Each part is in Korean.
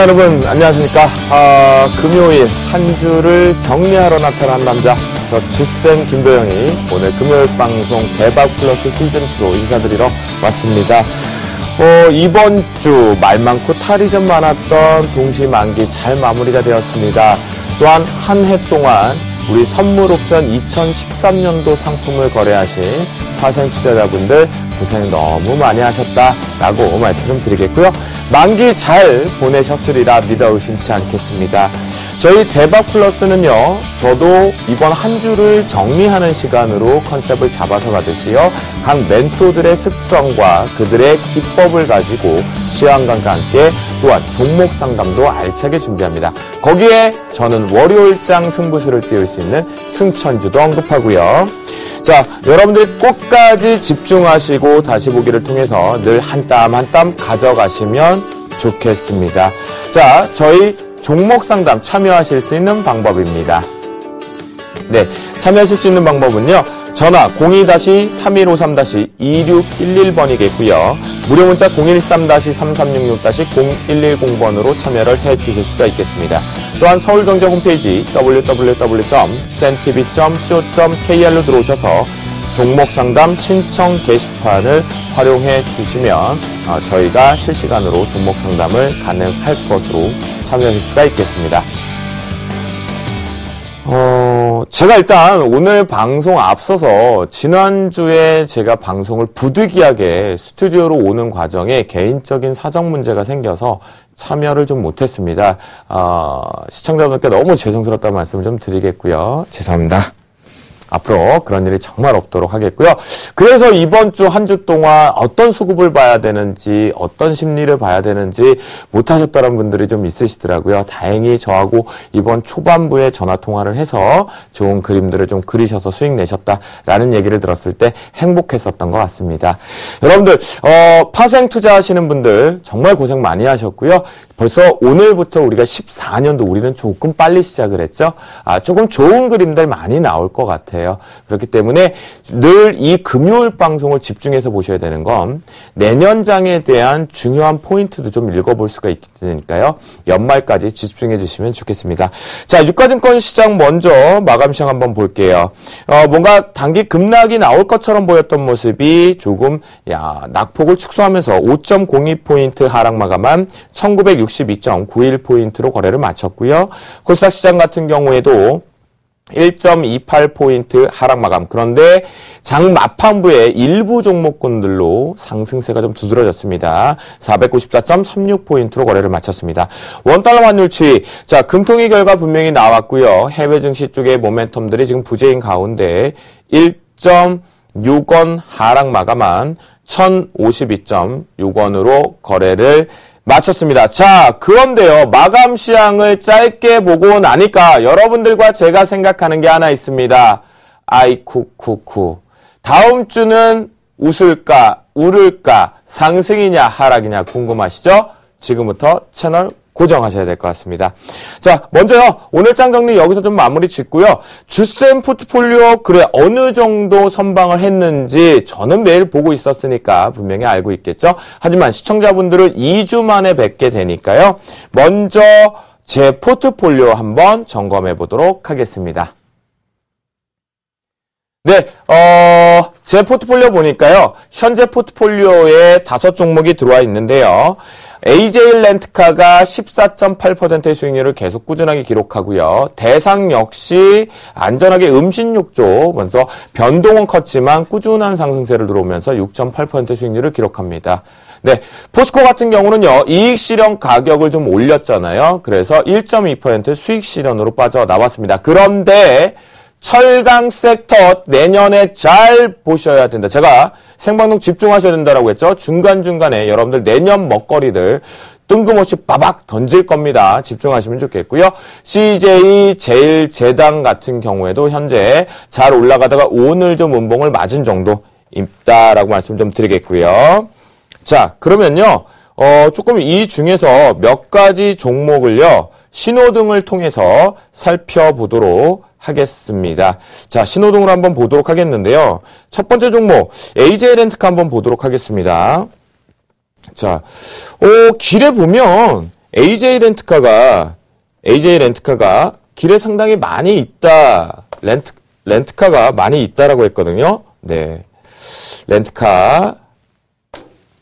시청자 여러분 안녕하십니까. 금요일 한 주를 정리하러 나타난 남자 저 주쌤 김도영이 오늘 금요일 방송 대박 플러스 시즌2로 인사드리러 왔습니다. 이번 주 말 많고 탈이 좀 많았던 동시만기 잘 마무리가 되었습니다. 또한 한 해 동안 우리 선물 옵션 2013년도 상품을 거래하신 파생 투자자분들 고생 너무 많이 하셨다라고 말씀 좀 드리겠고요. 만기 잘 보내셨으리라 믿어 의심치 않겠습니다. 저희 대박 플러스는요, 저도 이번 한 주를 정리하는 시간으로 컨셉을 잡아서 가듯이요, 각 멘토들의 습성과 그들의 기법을 가지고 시황감과 함께 또한 종목 상담도 알차게 준비합니다. 거기에 저는 월요일장 승부수를 띄울 수 있는 승천주도 언급하고요. 자, 여러분들이 끝까지 집중하시고 다시 보기를 통해서 늘 한 땀 한 땀 가져가시면 좋겠습니다. 자, 저희 종목 상담 참여하실 수 있는 방법입니다. 네, 참여하실 수 있는 방법은요. 전화 02-3153-2611번이겠고요. 무료 문자 013-3366-0110번으로 참여를 해주실 수가 있겠습니다. 또한 서울경제 홈페이지 www.sentv.co.kr로 들어오셔서 종목 상담 신청 게시판을 활용해 주시면 저희가 실시간으로 종목 상담을 가능할 것으로 참여하실 수가 있겠습니다. 제가 일단 오늘 방송 앞서서 지난주에 제가 방송을 부득이하게 스튜디오로 오는 과정에 개인적인 사정 문제가 생겨서 참여를 좀 못했습니다. 시청자분께 너무 죄송스럽다는 말씀을 좀 드리겠고요. 죄송합니다. 앞으로 그런 일이 정말 없도록 하겠고요. 그래서 이번 주 한 주 동안 어떤 수급을 봐야 되는지, 어떤 심리를 봐야 되는지 못하셨다는 분들이 좀 있으시더라고요. 다행히 저하고 이번 초반부에 전화 통화를 해서 좋은 그림들을 좀 그리셔서 수익 내셨다라는 얘기를 들었을 때 행복했었던 것 같습니다. 여러분들, 파생 투자하시는 분들 정말 고생 많이 하셨고요. 벌써 오늘부터 우리가 14년도 우리는 조금 빨리 시작을 했죠. 조금 좋은 그림들 많이 나올 것 같아요. 그렇기 때문에 늘 이 금요일 방송을 집중해서 보셔야 되는 건 내년장에 대한 중요한 포인트도 좀 읽어볼 수가 있으니까요. 연말까지 집중해 주시면 좋겠습니다. 자, 유가증권 시장 먼저 마감 시장 한번 볼게요. 뭔가 단기 급락이 나올 것처럼 보였던 모습이 조금 낙폭을 축소하면서 5.02포인트 하락 마감한 1962.91포인트로 거래를 마쳤고요. 코스닥 시장 같은 경우에도 1.28포인트 하락 마감. 그런데 장 마판부에 일부 종목군들로 상승세가 좀 두드러졌습니다. 494.36포인트로 거래를 마쳤습니다. 원달러 환율 추이. 자, 금통위 결과 분명히 나왔고요. 해외 증시 쪽의 모멘텀들이 지금 부재인 가운데 1.6원 하락 마감한 1052.6원으로 거래를 마쳤습니다. 자, 그런데요, 마감 시황을 짧게 보고 나니까 여러분들과 제가 생각하는 게 하나 있습니다. 아이쿠쿠쿠. 다음 주는 웃을까, 울을까, 상승이냐, 하락이냐 궁금하시죠? 지금부터 채널 고정하셔야 될 것 같습니다. 자, 먼저요, 오늘 장 정리 여기서 좀 마무리 짓고요. 주쌤 포트폴리오, 그래, 어느 정도 선방을 했는지 저는 매일 보고 있었으니까 분명히 알고 있겠죠? 하지만 시청자분들을 2주 만에 뵙게 되니까요. 먼저 제 포트폴리오 한번 점검해 보도록 하겠습니다. 네, 제 포트폴리오 보니까요. 현재 포트폴리오에 5종목이 들어와 있는데요. AJ 렌트카가 14.8%의 수익률을 계속 꾸준하게 기록하고요. 대상 역시 안전하게 음식료 쪽 먼저 변동은 컸지만 꾸준한 상승세를 들어오면서 6.8% 수익률을 기록합니다. 네, 포스코 같은 경우는요. 이익 실현 가격을 좀 올렸잖아요. 그래서 1.2% 수익 실현으로 빠져나왔습니다. 그런데 철강 섹터 내년에 잘 보셔야 된다. 제가 생방송 집중하셔야 된다라고 했죠. 중간중간에 여러분들 내년 먹거리들 뜬금없이 빠박 던질 겁니다. 집중하시면 좋겠고요. CJ 제일제당 같은 경우에도 현재 잘 올라가다가 오늘 좀 음봉을 맞은 정도 있다라고 말씀 좀 드리겠고요. 자, 그러면요. 조금 이 중에서 몇 가지 종목을요. 신호등을 통해서 살펴보도록 하겠습니다. 자, 신호등으로 한번 보도록 하겠는데요. 첫 번째 종목, AJ 렌트카 한번 보도록 하겠습니다. 자, 길에 보면 AJ 렌트카가 길에 상당히 많이 있다. 렌트카가 많이 있다라고 했거든요. 네. 렌트카.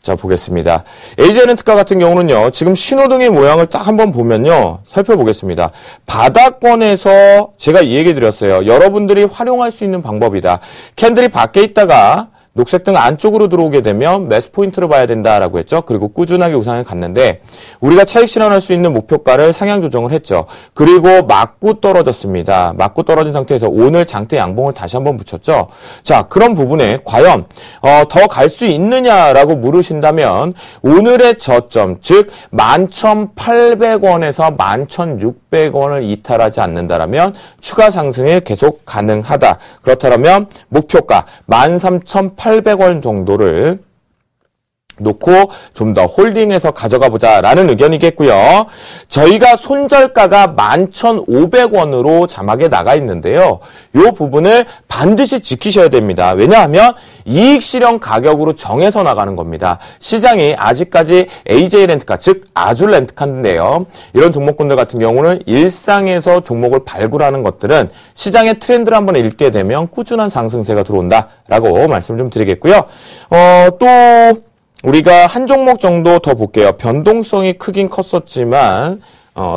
자, 보겠습니다. AJ 렌트카 같은 경우는요, 지금 신호등의 모양을 딱 한번 보면요, 살펴보겠습니다. 바닥권에서 제가 이 얘기 드렸어요. 여러분들이 활용할 수 있는 방법이다. 캔들이 밖에 있다가 녹색등 안쪽으로 들어오게 되면 매스 포인트를 봐야 된다라고 했죠. 그리고 꾸준하게 우상을 갔는데 우리가 차익 실현할 수 있는 목표가를 상향 조정을 했죠. 그리고 맞고 떨어졌습니다. 맞고 떨어진 상태에서 오늘 장대 양봉을 다시 한번 붙였죠. 자, 그런 부분에 과연 더 갈 수 있느냐라고 물으신다면 오늘의 저점, 즉 11,800원에서 11,600원을 이탈하지 않는다라면 추가 상승이 계속 가능하다. 그렇다면 목표가 13,800원 정도를 놓고 좀 더 홀딩해서 가져가 보자라는 의견이겠고요. 저희가 손절가가 11,500원으로 자막에 나가 있는데요. 이 부분을 반드시 지키셔야 됩니다. 왜냐하면 이익 실현 가격으로 정해서 나가는 겁니다. 시장이 아직까지 AJ 렌트카, 즉 아줄 렌트카인데요. 이런 종목군들 같은 경우는 일상에서 종목을 발굴하는 것들은 시장의 트렌드를 한번 읽게 되면 꾸준한 상승세가 들어온다라고 말씀 좀 드리겠고요. 또 우리가 한 종목 정도 더 볼게요. 변동성이 크긴 컸었지만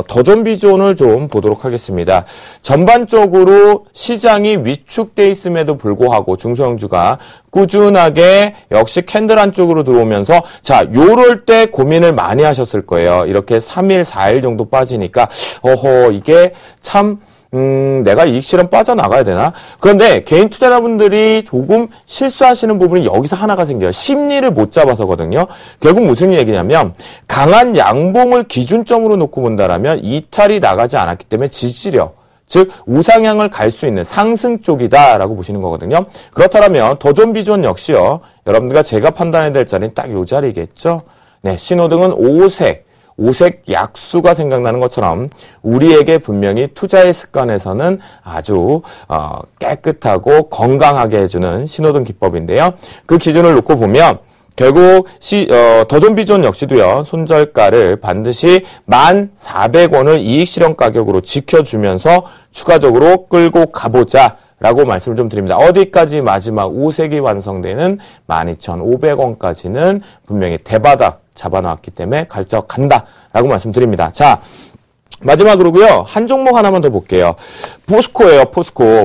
더존 비존을 좀 보도록 하겠습니다. 전반적으로 시장이 위축돼 있음에도 불구하고 중소형주가 꾸준하게 역시 캔들 안쪽으로 들어오면서 자, 요럴 때 고민을 많이 하셨을 거예요. 이렇게 3일, 4일 정도 빠지니까 이게 참 내가 이익 실현 빠져나가야 되나? 그런데 개인 투자자분들이 조금 실수하시는 부분이 여기서 하나가 생겨요. 심리를 못 잡아서거든요. 결국 무슨 얘기냐면 강한 양봉을 기준점으로 놓고 본다라면 이탈이 나가지 않았기 때문에 지지력, 즉 우상향을 갈 수 있는 상승 쪽이다라고 보시는 거거든요. 그렇다면 더존 비존 역시요. 여러분들과 제가 판단해야 될 자리는 딱 이 자리겠죠. 네, 신호등은 오색 약수가 생각나는 것처럼 우리에게 분명히 투자의 습관에서는 아주 깨끗하고 건강하게 해주는 신호등 기법인데요. 그 기준을 놓고 보면 결국 더존 비존 역시도요. 손절가를 반드시 1,400원을 이익 실현 가격으로 지켜주면서 추가적으로 끌고 가보자. 라고 말씀을 좀 드립니다. 어디까지 마지막 오색이 완성되는 12,500원까지는 분명히 대바닥 잡아놨기 때문에 갈적 간다라고 말씀드립니다. 자, 마지막으로고요. 한 종목 하나만 더 볼게요. 포스코예요.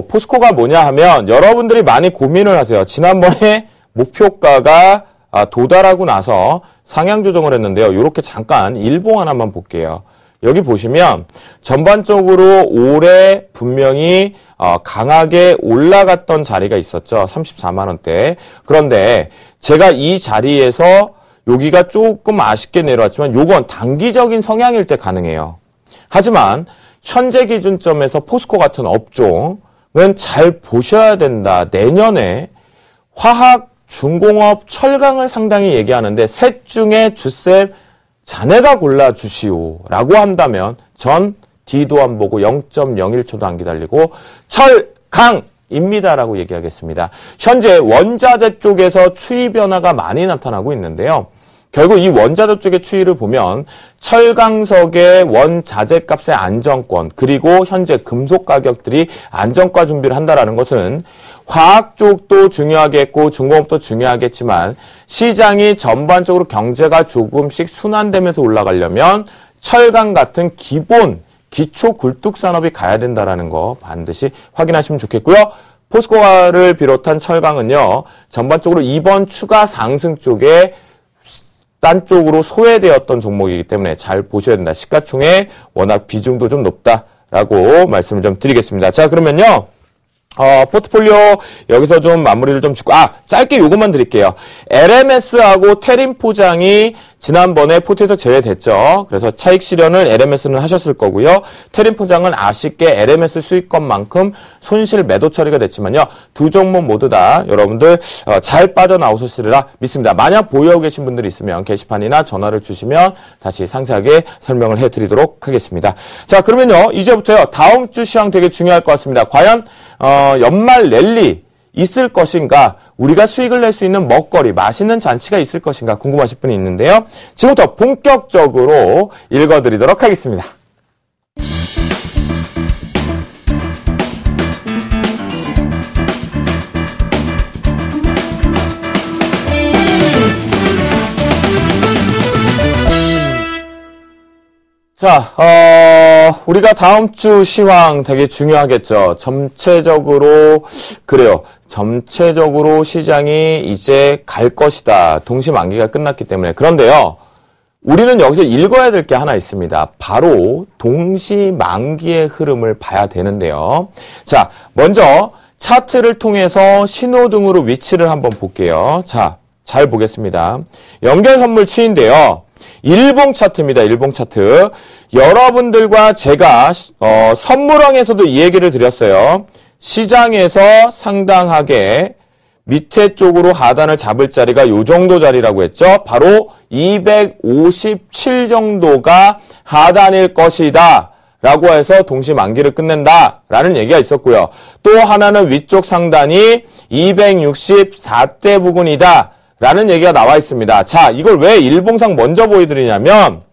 포스코가 뭐냐 하면 여러분들이 많이 고민을 하세요. 지난번에 목표가가 도달하고 나서 상향 조정을 했는데요. 이렇게 잠깐 일봉 하나만 볼게요. 여기 보시면 전반적으로 올해 분명히 강하게 올라갔던 자리가 있었죠. 34만 원대. 그런데 제가 이 자리에서 여기가 조금 아쉽게 내려왔지만 요건 단기적인 성향일 때 가능해요. 하지만 현재 기준점에서 포스코 같은 업종은 잘 보셔야 된다. 내년에 화학, 중공업, 철강을 상당히 얘기하는데 셋 중에 주셈 자네가 골라주시오라고 한다면 전 D도 안 보고 0.01초도 안 기다리고 철강입니다라고 얘기하겠습니다. 현재 원자재 쪽에서 추이 변화가 많이 나타나고 있는데요. 결국 이 원자재 쪽의 추이를 보면 철강석의 원자재 값의 안정권 그리고 현재 금속 가격들이 안정화 준비를 한다라는 것은 화학 쪽도 중요하겠고 중공업도 중요하겠지만 시장이 전반적으로 경제가 조금씩 순환되면서 올라가려면 철강 같은 기초 굴뚝 산업이 가야 된다라는 거 반드시 확인하시면 좋겠고요. 포스코를 비롯한 철강은요. 전반적으로 이번 추가 상승 쪽에 딴 쪽으로 소외되었던 종목이기 때문에 잘 보셔야 된다. 시가총액 워낙 비중도 좀 높다라고 말씀을 좀 드리겠습니다. 자, 그러면요. 포트폴리오 여기서 좀 마무리를 좀 짓고 짧게 요것만 드릴게요. LMS하고 테린 포장이 지난번에 포트에서 제외됐죠. 그래서 차익 실현을 LMS는 하셨을 거고요. 테린 포장은 아쉽게 LMS 수익권만큼 손실 매도 처리가 됐지만요. 두 종목 모두 다 여러분들 잘 빠져나오셨으리라 믿습니다. 만약 보유하고 계신 분들이 있으면 게시판이나 전화를 주시면 다시 상세하게 설명을 해드리도록 하겠습니다. 자, 그러면요. 이제부터요. 다음 주 시황 되게 중요할 것 같습니다. 과연 연말 랠리 있을 것인가, 우리가 수익을 낼 수 있는 먹거리, 맛있는 잔치가 있을 것인가 궁금하실 분이 있는데요. 지금부터 본격적으로 읽어드리도록 하겠습니다. 자, 우리가 다음 주 시황 되게 중요하겠죠. 전체적으로, 그래요. 전체적으로 시장이 이제 갈 것이다. 동시만기가 끝났기 때문에. 그런데요, 우리는 여기서 읽어야 될 게 하나 있습니다. 바로 동시만기의 흐름을 봐야 되는데요. 자, 먼저 차트를 통해서 신호등으로 위치를 한번 볼게요. 자, 잘 보겠습니다. 연결선물 추인데요. 일봉 차트입니다. 일봉 차트. 여러분들과 제가 선물왕에서도 이 얘기를 드렸어요. 시장에서 상당하게 밑에 쪽으로 하단을 잡을 자리가 요 정도 자리라고 했죠. 바로 257 정도가 하단일 것이다 라고 해서 동시만기를 끝낸다 라는 얘기가 있었고요. 또 하나는 위쪽 상단이 264대 부근이다 라는 얘기가 나와 있습니다. 자, 이걸 왜 일봉상 먼저 보여드리냐면,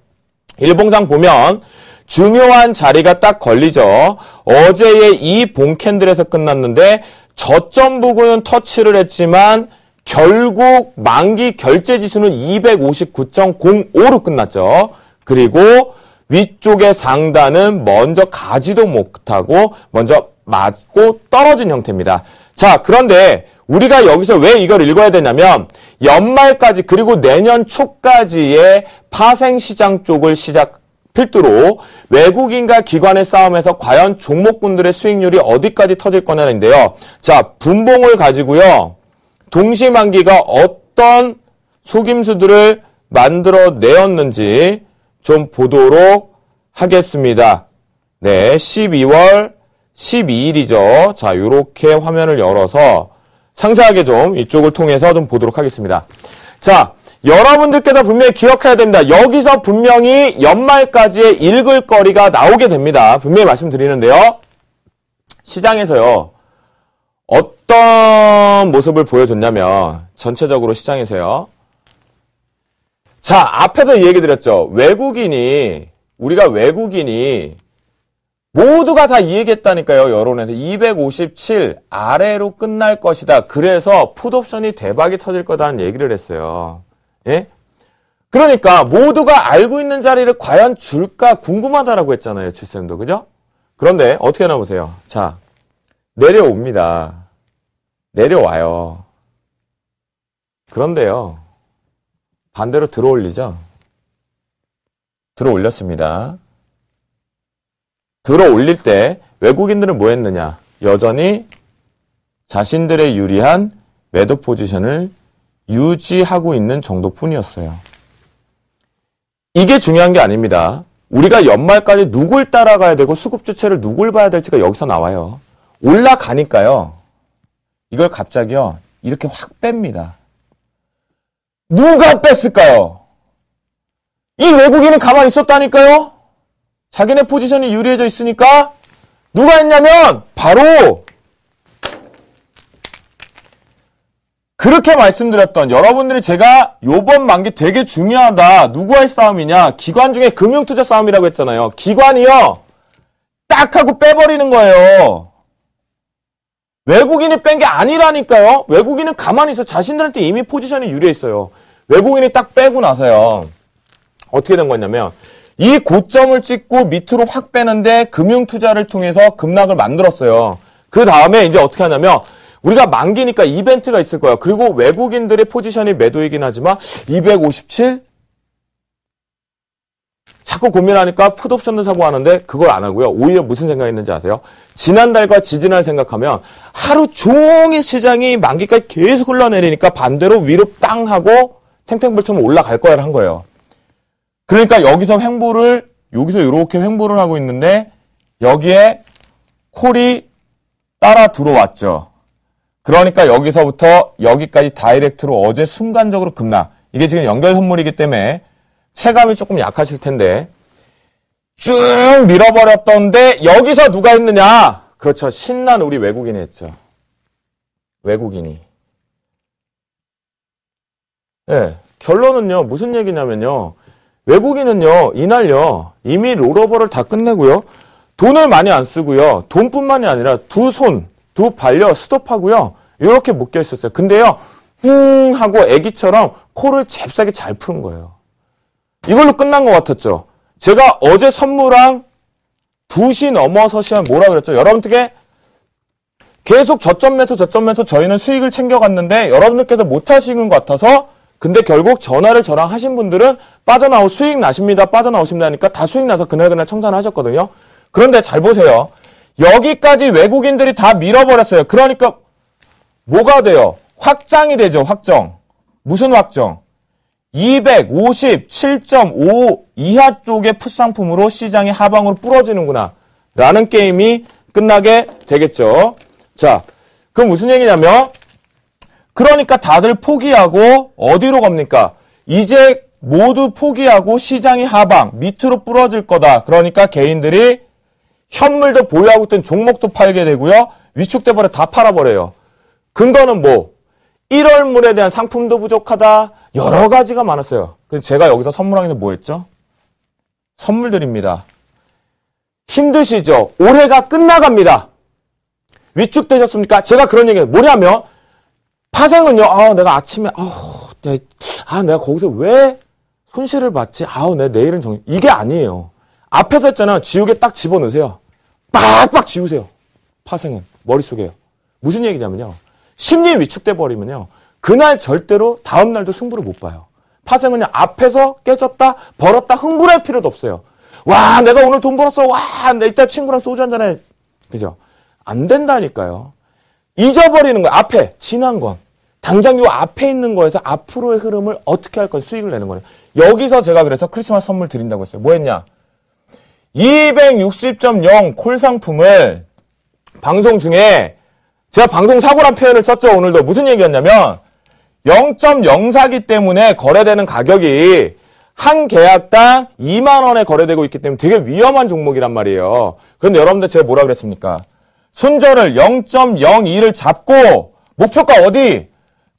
일봉상 보면 중요한 자리가 딱 걸리죠. 어제의 이 봉캔들에서 끝났는데 저점 부근은 터치를 했지만 결국 만기 결제 지수는 259.05로 끝났죠. 그리고 위쪽의 상단은 먼저 가지도 못하고 먼저 맞고 떨어진 형태입니다. 자, 그런데 우리가 여기서 왜 이걸 읽어야 되냐면 연말까지 그리고 내년 초까지의 파생시장 쪽을 필두로 외국인과 기관의 싸움에서 과연 종목군들의 수익률이 어디까지 터질 거냐인데요. 자, 분봉을 가지고요. 동시만기가 어떤 속임수들을 만들어내었는지 좀 보도록 하겠습니다. 네, 12월 12일이죠. 자, 요렇게 화면을 열어서 상세하게 좀 이쪽을 통해서 좀 보도록 하겠습니다. 자, 여러분들께서 분명히 기억해야 됩니다. 여기서 분명히 연말까지의 읽을 거리가 나오게 됩니다. 분명히 말씀드리는데요. 시장에서요. 어떤 모습을 보여줬냐면 전체적으로 시장에서요. 자, 앞에서 이 얘기 드렸죠. 우리가 외국인이 모두가 다 이 얘기했다니까요. 여론에서 257 아래로 끝날 것이다. 그래서 풋옵션이 대박이 터질 거다는 얘기를 했어요. 예? 그러니까 모두가 알고 있는 자리를 과연 줄까 궁금하다라고 했잖아요. 주쌤도. 그죠? 그런데 어떻게 하나 보세요. 자, 내려옵니다. 내려와요. 그런데요. 반대로 들어올리죠. 들어올렸습니다. 들어올릴 때 외국인들은 뭐 했느냐? 여전히 자신들의 유리한 매도 포지션을 유지하고 있는 정도뿐이었어요. 이게 중요한 게 아닙니다. 우리가 연말까지 누굴 따라가야 되고 수급 주체를 누굴 봐야 될지가 여기서 나와요. 올라가니까요. 이걸 갑자기요. 이렇게 확 뺍니다. 누가 뺐을까요? 이 외국인은 가만히 있었다니까요. 자기네 포지션이 유리해져 있으니까 누가 했냐면 바로 그렇게 말씀드렸던 여러분들이 제가 요번 만기 되게 중요하다. 누구와의 싸움이냐? 기관 중에 금융투자 싸움이라고 했잖아요. 기관이요. 딱 하고 빼버리는 거예요. 외국인이 뺀 게 아니라니까요. 외국인은 가만히 있어. 자신들한테 이미 포지션이 유리해 있어요. 외국인이 딱 빼고 나서요. 어떻게 된 거냐면 이 고점을 찍고 밑으로 확 빼는데 금융투자를 통해서 급락을 만들었어요. 그 다음에 이제 어떻게 하냐면 우리가 만기니까 이벤트가 있을 거예요. 그리고 외국인들의 포지션이 매도이긴 하지만 257? 자꾸 고민하니까 풋옵션도 사고 하는데 그걸 안 하고요. 오히려 무슨 생각했는지 아세요? 지난달과 지지날 생각하면 하루 종일 시장이 만기까지 계속 흘러내리니까 반대로 위로 땅 하고 탱탱볼처럼 올라갈 거야를 한 거예요. 그러니까 여기서 이렇게 횡보를 하고 있는데 여기에 콜이 따라 들어왔죠. 그러니까 여기서부터 여기까지 다이렉트로 어제 순간적으로 급락. 이게 지금 연결 선물이기 때문에 체감이 조금 약하실 텐데 쭉 밀어버렸던데 여기서 누가 했느냐? 그렇죠. 신난 우리 외국인이 했죠. 외국인이. 네, 결론은요, 무슨 얘기냐면요. 외국인은요, 이날요, 이미 롤오버를 다 끝내고요. 돈을 많이 안 쓰고요. 돈뿐만이 아니라 두 손, 두 발려 스톱하고요. 이렇게 묶여 있었어요. 근데요, 하고 애기처럼 코를 잽싸게 잘 푸는 거예요. 이걸로 끝난 것 같았죠. 제가 어제 선무랑 2시 넘어서 시간 뭐라 그랬죠? 여러분들께 계속 저점 매수 저희는 수익을 챙겨갔는데 여러분들께서 못 하시는 것 같아서 근데 결국 전화를 저랑 하신 분들은 수익 나십니다. 빠져나오십니다 하니까 다 수익 나서 그날 청산을 하셨거든요. 그런데 잘 보세요. 여기까지 외국인들이 다 밀어버렸어요. 그러니까 뭐가 돼요? 확장이 되죠. 확정. 무슨 확정? 257.5 이하 쪽의 풋상품으로 시장이 하방으로 부러지는구나 라는 게임이 끝나게 되겠죠. 자, 그럼 무슨 얘기냐면 그러니까 다들 포기하고 어디로 갑니까? 이제 모두 포기하고 시장이 하방, 밑으로 부러질 거다. 그러니까 개인들이 현물도 보유하고 있던 종목도 팔게 되고요. 위축돼 버려 다 팔아버려요. 근거는 뭐? 1월물에 대한 상품도 부족하다. 여러 가지가 많았어요. 그래서 제가 여기서 선물하기 전에 뭐 했죠? 선물 드립니다. 힘드시죠? 올해가 끝나갑니다. 위축되셨습니까? 제가 그런 얘기해요. 뭐냐면 파생은요. 내가 아침에 내가 거기서 왜 손실을 봤지? 내 내일은 이게 아니에요. 앞에서 했잖아. 지우개 딱 집어넣으세요. 빡빡 지우세요. 파생은 머릿속에요. 무슨 얘기냐면요. 심리 위축돼 버리면요. 그날 절대로 다음 날도 승부를 못 봐요. 파생은요. 앞에서 깨졌다, 벌었다 흥분할 필요도 없어요. 와, 내가 오늘 돈 벌었어. 와, 내 이따 친구랑 소주 한잔해. 그죠? 안 된다니까요. 잊어버리는 거예요. 앞에 지난 건. 당장 요 앞에 있는 거에서 앞으로의 흐름을 어떻게 할 건 수익을 내는 거예요. 여기서 제가 그래서 크리스마스 선물 드린다고 했어요. 뭐 했냐? 260.0 콜 상품을 방송 중에 제가 방송 사고란 표현을 썼죠. 오늘도 무슨 얘기였냐면 0.04기 때문에 거래되는 가격이 한 계약당 2만 원에 거래되고 있기 때문에 되게 위험한 종목이란 말이에요. 그런데 여러분들 제가 뭐라 그랬습니까? 손절을 0.02를 잡고 목표가 어디?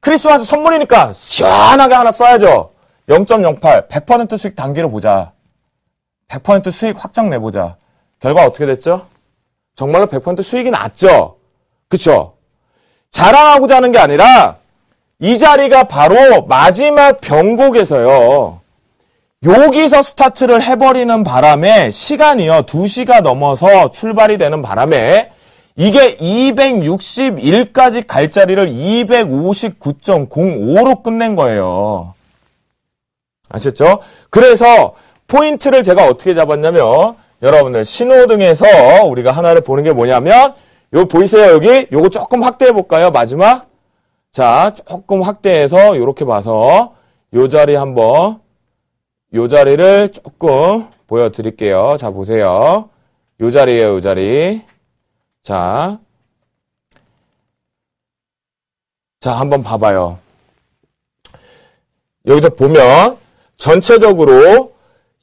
크리스마스 선물이니까 시원하게 하나 써야죠. 0.08 100% 수익 단기로 보자. 100% 수익 확정 내보자. 결과 어떻게 됐죠? 정말로 100% 수익이 났죠. 그쵸? 자랑하고자 하는 게 아니라 이 자리가 바로 마지막 변곡에서요. 여기서 스타트를 해버리는 바람에 시간이요. 2시가 넘어서 출발이 되는 바람에 이게 261까지 갈 자리를 259.05로 끝낸 거예요. 아셨죠? 그래서 포인트를 제가 어떻게 잡았냐면 여러분들 신호등에서 우리가 하나를 보는 게 뭐냐면 요 보이세요? 여기 요거 조금 확대해 볼까요? 마지막 자 조금 확대해서 요렇게 봐서 요 자리 한번 요 자리를 조금 보여드릴게요. 자 보세요. 요 자리예요. 요 자리. 자 한번 봐봐요. 여기서 보면 전체적으로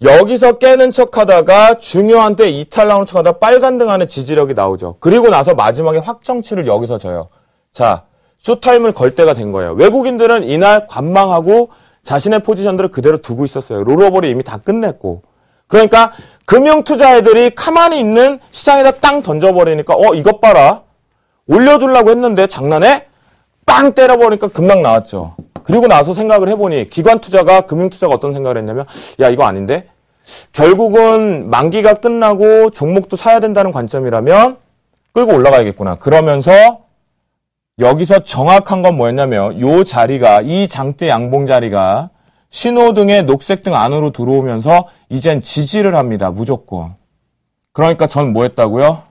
여기서 깨는 척 하다가 중요한 때 이탈 나오는 척 하다가 빨간 등 안에 지지력이 나오죠. 그리고 나서 마지막에 확정치를 여기서 져요. 자, 쇼타임을 걸 때가 된 거예요. 외국인들은 이날 관망하고 자신의 포지션들을 그대로 두고 있었어요. 롤오버를 이미 다 끝냈고. 그러니까 금융투자애들이 가만히 있는 시장에다 땅 던져버리니까 이것 봐라. 올려주려고 했는데 장난해? 빵 때려버리니까 급락 나왔죠. 그리고 나서 생각을 해보니 기관투자가 금융투자가 어떤 생각을 했냐면 야 이거 아닌데? 결국은 만기가 끝나고 종목도 사야 된다는 관점이라면 끌고 올라가야겠구나. 그러면서 여기서 정확한 건 뭐였냐면 요 자리가 이 장대 양봉 자리가 신호등의 녹색등 안으로 들어오면서 이젠 지지를 합니다. 무조건. 그러니까 전 뭐 했다고요?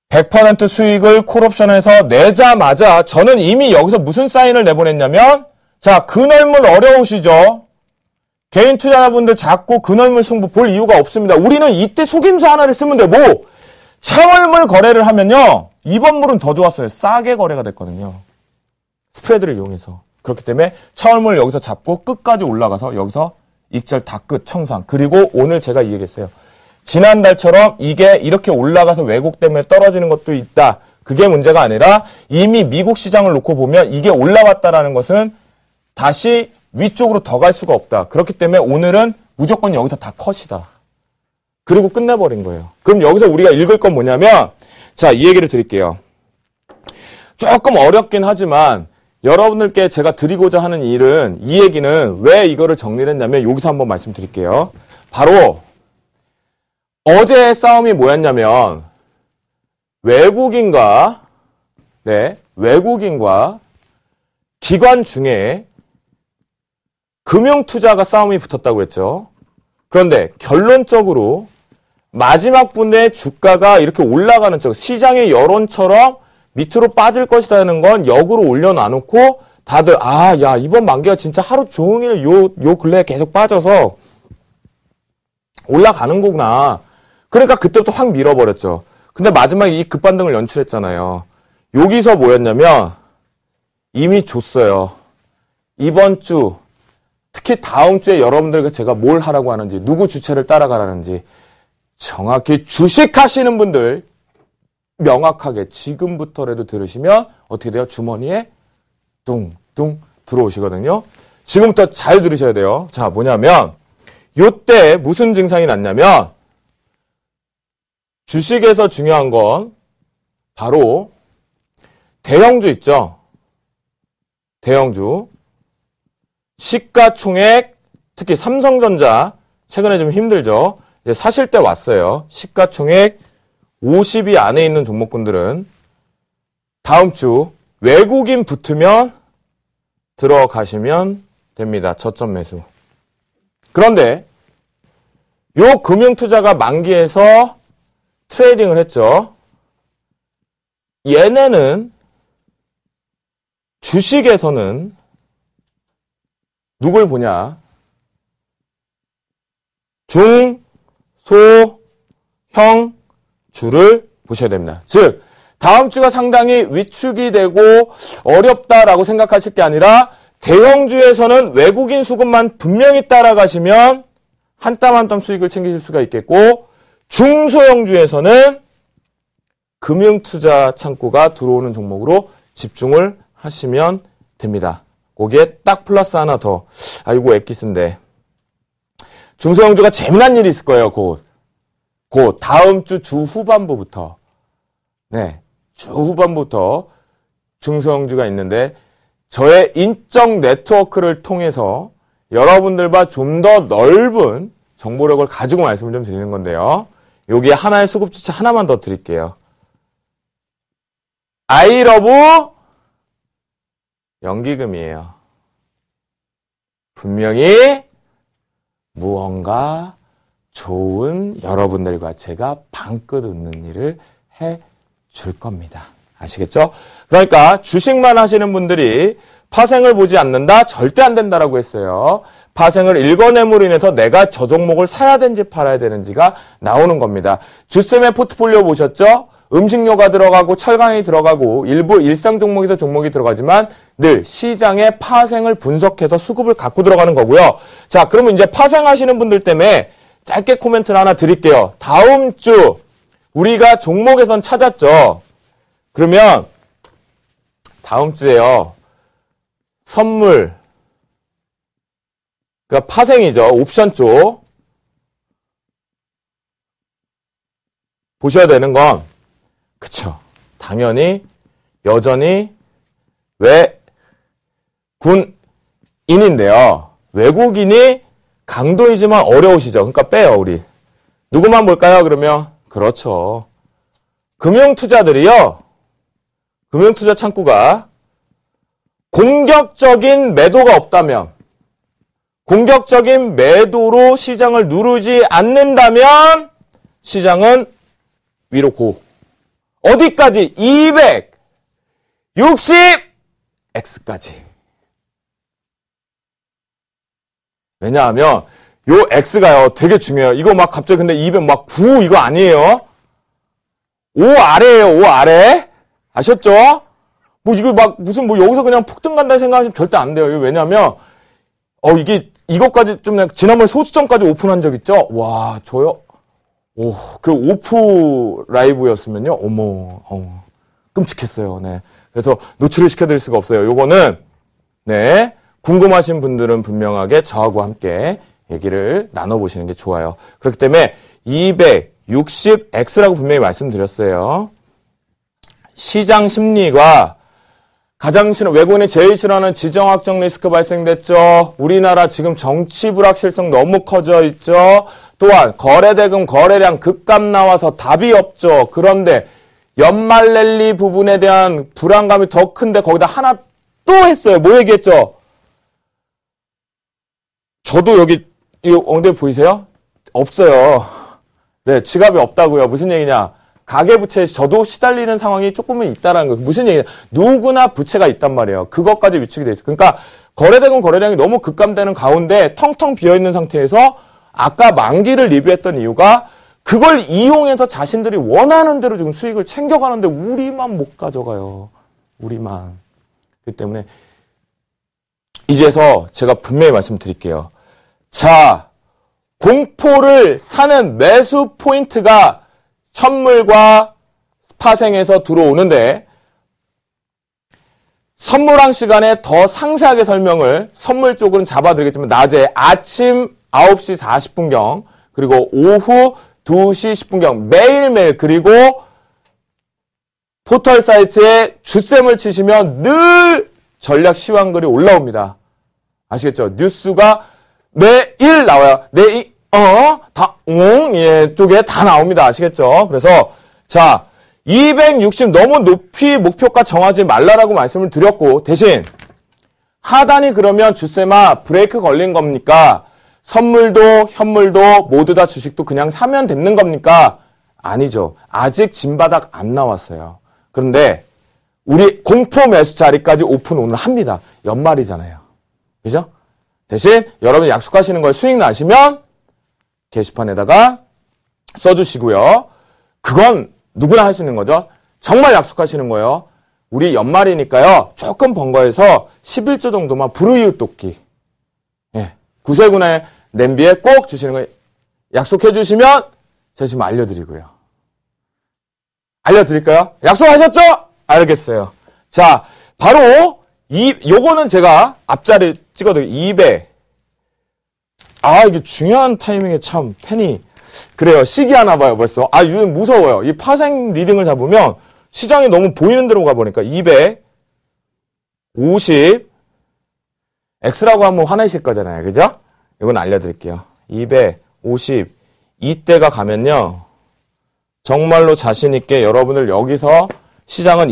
100% 수익을 콜옵션에서 내자마자 저는 이미 여기서 무슨 사인을 내보냈냐면 자 근월물 어려우시죠? 개인 투자자분들 자꾸 근월물 승부 볼 이유가 없습니다. 우리는 이때 속임수 하나를 쓰면 돼. 뭐? 차월물 거래를 하면요. 이번 물은 더 좋았어요. 싸게 거래가 됐거든요. 스프레드를 이용해서. 그렇기 때문에 차월물 여기서 잡고 끝까지 올라가서 여기서 익절 다 끝 청산. 그리고 오늘 제가 이 얘기했어요. 지난달처럼 이게 이렇게 올라가서 왜곡 때문에 떨어지는 것도 있다. 그게 문제가 아니라 이미 미국 시장을 놓고 보면 이게 올라왔다라는 것은 다시 위쪽으로 더 갈 수가 없다. 그렇기 때문에 오늘은 무조건 여기서 다 컷이다. 그리고 끝내버린 거예요. 그럼 여기서 우리가 읽을 건 뭐냐면, 자, 이 얘기를 드릴게요. 조금 어렵긴 하지만 여러분들께 제가 드리고자 하는 일은, 이 얘기는 왜 이거를 정리를 했냐면 여기서 한번 말씀드릴게요. 바로 어제의 싸움이 뭐였냐면 외국인과 기관 중에 금융투자가 싸움이 붙었다고 했죠. 그런데 결론적으로 마지막 분의 주가가 이렇게 올라가는 쪽, 시장의 여론처럼 밑으로 빠질 것이다 하는 건 역으로 올려놔놓고 다들 야 이번 만기가 진짜 하루 종일 요 근래에 계속 빠져서 올라가는 거구나. 그러니까 그때부터 확 밀어버렸죠. 근데 마지막에 이 급반등을 연출했잖아요. 여기서 뭐였냐면 이미 줬어요. 이번 주 특히 다음 주에 여러분들과 제가 뭘 하라고 하는지, 누구 주체를 따라가라는지 정확히 주식하시는 분들 명확하게 지금부터라도 들으시면 어떻게 돼요? 주머니에 뚱뚱 들어오시거든요. 지금부터 잘 들으셔야 돼요. 자, 뭐냐면 요때 무슨 증상이 났냐면 주식에서 중요한 건 바로 대형주 있죠. 대형주. 시가총액, 특히 삼성전자 최근에 좀 힘들죠. 이제 사실 때 왔어요. 시가총액 50위 안에 있는 종목군들은 다음 주 외국인 붙으면 들어가시면 됩니다. 저점 매수. 그런데 요 금융투자가 만기에서 트레이딩을 했죠. 얘네는 주식에서는 누굴 보냐? 중, 소, 형, 주를 보셔야 됩니다. 즉, 다음 주가 상당히 위축이 되고 어렵다라고 생각하실 게 아니라 대형주에서는 외국인 수급만 분명히 따라가시면 한 땀 한 땀 수익을 챙기실 수가 있겠고, 중소형주에서는 금융투자 창구가 들어오는 종목으로 집중을 하시면 됩니다. 거기에 딱 플러스 하나 더. 아이고 엑기스인데. 중소형주가 재미난 일이 있을 거예요. 곧 다음 주 후반부부터. 네, 주 후반부터 중소형주가 있는데 저의 인적 네트워크를 통해서 여러분들과 좀 더 넓은 정보력을 가지고 말씀을 좀 드리는 건데요. 여기에 하나의 수급 주체 하나만 더 드릴게요. 아이러브 연기금이에요. 분명히 무언가 좋은 여러분들과 제가 방긋 웃는 일을 해줄 겁니다. 아시겠죠? 그러니까 주식만 하시는 분들이 파생을 보지 않는다? 절대 안 된다라고 했어요. 파생을 읽어냄으로 인해서 내가 저 종목을 사야 되는지 팔아야 되는지가 나오는 겁니다. 주쌤의 포트폴리오 보셨죠? 음식료가 들어가고 철강이 들어가고 일부 일상 종목에서 종목이 들어가지만 늘 시장의 파생을 분석해서 수급을 갖고 들어가는 거고요. 자, 그러면 이제 파생하시는 분들 때문에 짧게 코멘트를 하나 드릴게요. 다음 주 우리가 종목에선 찾았죠. 그러면 다음 주에요. 선물, 그러니까 파생이죠. 옵션 쪽 보셔야 되는 건 그쵸. 당연히 여전히 외군인인데요. 외국인이 강도이지만 어려우시죠. 그러니까 빼요, 우리. 누구만 볼까요, 그러면? 그렇죠. 금융투자들이요. 금융투자 창구가 공격적인 매도가 없다면, 공격적인 매도로 시장을 누르지 않는다면 시장은 위로 고. 어디까지? 260X까지. 왜냐하면 요 X가요 되게 중요해요. 이거 막 갑자기 근데 200 막 9 이거 아니에요. 5 아래예요. 5 아래. 아셨죠? 뭐 이거 막 무슨 뭐 여기서 그냥 폭등 간다는 생각하시면 절대 안 돼요. 왜냐하면 이게 이것까지 좀 지난번에 소수점까지 오픈한 적 있죠? 와, 저요. 그 오프 라이브였으면요. 어머. 끔찍했어요. 네. 그래서 노출을 시켜드릴 수가 없어요. 요거는, 네. 궁금하신 분들은 분명하게 저하고 함께 얘기를 나눠보시는 게 좋아요. 그렇기 때문에 260X라고 분명히 말씀드렸어요. 시장 심리가 가장 싫어, 외국인이 제일 싫어하는 지정학적 리스크 발생됐죠. 우리나라 지금 정치 불확실성 너무 커져 있죠. 또한 거래대금 거래량 급감 나와서 답이 없죠. 그런데 연말 랠리 부분에 대한 불안감이 더 큰데 거기다 하나 또 했어요. 뭐 얘기했죠? 저도 여기 이 엉덩이 보이세요? 없어요. 네, 지갑이 없다고요. 무슨 얘기냐? 가계부채에 저도 시달리는 상황이 조금은 있다라는 거예요. 무슨 얘기냐? 누구나 부채가 있단 말이에요. 그것까지 위축이 돼 있어요. 그러니까 거래대금 거래량이 너무 급감되는 가운데 텅텅 비어있는 상태에서 아까 만기를 리뷰했던 이유가 그걸 이용해서 자신들이 원하는 대로 지금 수익을 챙겨가는데 우리만 못 가져가요. 우리만. 그렇기 때문에 이제서 제가 분명히 말씀드릴게요. 자, 공포를 사는 매수 포인트가 선물과 파생에서 들어오는데 선물왕 시간에 더 상세하게 설명을 선물 쪽은 잡아드리겠지만 낮에 아침 9시 40분경 그리고 오후 2시 10분경 매일매일 그리고 포털 사이트에 주셈을 치시면 늘 전략 시황글이 올라옵니다. 아시겠죠? 뉴스가 매일 나와요. 쪽에 다 나옵니다. 아시겠죠? 그래서, 자, 260 너무 높이 목표가 정하지 말라라고 말씀을 드렸고, 대신, 하단이 그러면 주세마 브레이크 걸린 겁니까? 선물도, 현물도, 모두 다 주식도 그냥 사면 되는 겁니까? 아니죠. 아직 진바닥 안 나왔어요. 그런데, 우리 공포 매수 자리까지 오픈 오늘 합니다. 연말이잖아요. 그죠? 대신 여러분 약속하시는 걸 수익 나시면 게시판에다가 써주시고요. 그건 누구나 할 수 있는 거죠. 정말 약속하시는 거예요. 우리 연말이니까요. 조금 번거해서 11조 정도만 불우이웃 돕기. 예, 구세군의 냄비에 꼭 주시는 거예요. 약속해 주시면 제가 지금 알려드리고요. 알려드릴까요? 약속하셨죠? 알겠어요. 자, 바로 요거는 제가 앞자리 찍어드릴게요. 200. 이게 중요한 타이밍에 참 펜이 그래요. 시기하나 봐요, 벌써. 요즘 무서워요. 이 파생 리딩을 잡으면 시장이 너무 보이는 대로 가보니까 250 X라고 하면 화내실 거잖아요. 그죠? 이건 알려드릴게요. 250 이때가 가면요. 정말로 자신있게 여러분들 여기서 시장은